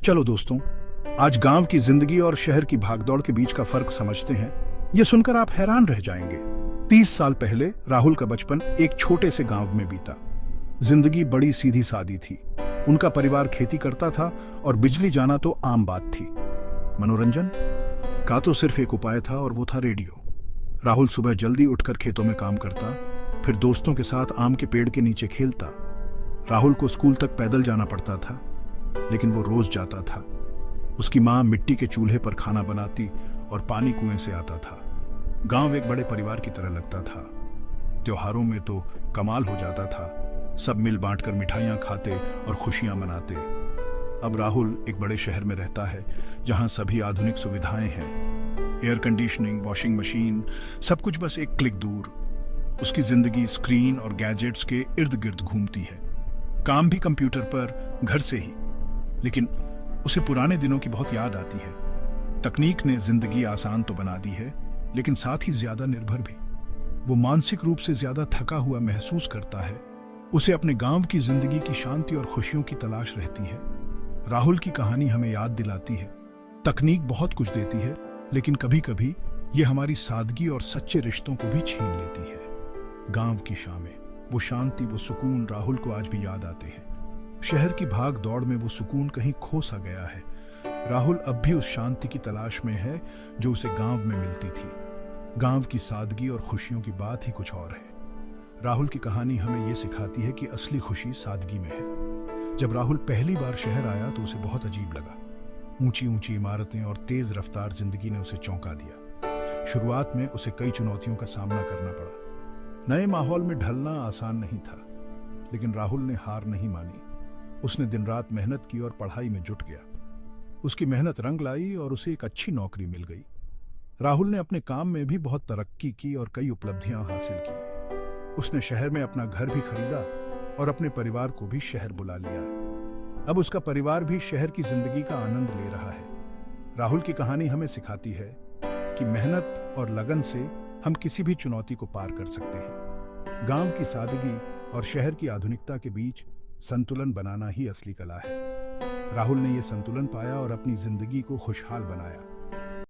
चलो दोस्तों, आज गांव की जिंदगी और शहर की भागदौड़ के बीच का फर्क समझते हैं। ये सुनकर आप हैरान रह जाएंगे। 30 साल पहले राहुल का बचपन एक छोटे से गांव में बीता। जिंदगी बड़ी सीधी सादी थी। उनका परिवार खेती करता था और बिजली जाना तो आम बात थी। मनोरंजन का तो सिर्फ एक उपाय था और वो था रेडियो। राहुल सुबह जल्दी उठकर खेतों में काम करता, फिर दोस्तों के साथ आम के पेड़ के नीचे खेलता। राहुल को स्कूल तक पैदल जाना पड़ता था, लेकिन वो रोज जाता था। उसकी माँ मिट्टी के चूल्हे पर खाना बनाती और पानी कुएं से आता था। गांव एक बड़े परिवार की तरह लगता था। त्योहारों में तो कमाल हो जाता था। सब मिल बांटकर मिठाइयाँ खाते और खुशियाँ मनाते। अब राहुल एक बड़े शहर में रहता है, जहाँ सभी आधुनिक सुविधाएं हैं। एयर कंडीशनिंग, वॉशिंग मशीन, सब कुछ बस एक क्लिक दूर। उसकी जिंदगी स्क्रीन और गैजेट्स के इर्द गिर्द घूमती है। काम भी कंप्यूटर पर, घर से ही। लेकिन उसे पुराने दिनों की बहुत याद आती है। तकनीक ने जिंदगी आसान तो बना दी है, लेकिन साथ ही ज्यादा निर्भर भी। वो मानसिक रूप से ज्यादा थका हुआ महसूस करता है। उसे अपने गांव की जिंदगी की शांति और खुशियों की तलाश रहती है। राहुल की कहानी हमें याद दिलाती है, तकनीक बहुत कुछ देती है, लेकिन कभी कभी ये हमारी सादगी और सच्चे रिश्तों को भी छीन लेती है। गांव की शामें, वो शांति, वो सुकून राहुल को आज भी याद आते हैं। शहर की भाग दौड़ में वो सुकून कहीं खो सा गया है। राहुल अब भी उस शांति की तलाश में है जो उसे गांव में मिलती थी। गांव की सादगी और खुशियों की बात ही कुछ और है। राहुल की कहानी हमें ये सिखाती है कि असली खुशी सादगी में है। जब राहुल पहली बार शहर आया तो उसे बहुत अजीब लगा। ऊंची ऊंची इमारतें और तेज रफ्तार जिंदगी ने उसे चौंका दिया। शुरुआत में उसे कई चुनौतियों का सामना करना पड़ा। नए माहौल में ढलना आसान नहीं था, लेकिन राहुल ने हार नहीं मानी। उसने दिन रात मेहनत की और पढ़ाई में जुट गया। उसकी मेहनत रंग लाई और उसे एक अच्छी नौकरी मिल गई। राहुल ने अपने काम में भी बहुत तरक्की की और कई उपलब्धियां हासिल की। उसने शहर में अपना घर भी खरीदा और अपने परिवार को भी शहर बुला लिया। अब उसका परिवार भी शहर की जिंदगी का आनंद ले रहा है। राहुल की कहानी हमें सिखाती है कि मेहनत और लगन से हम किसी भी चुनौती को पार कर सकते हैं। गांव की सादगी और शहर की आधुनिकता के बीच संतुलन बनाना ही असली कला है। राहुल ने यह संतुलन पाया और अपनी जिंदगी को खुशहाल बनाया।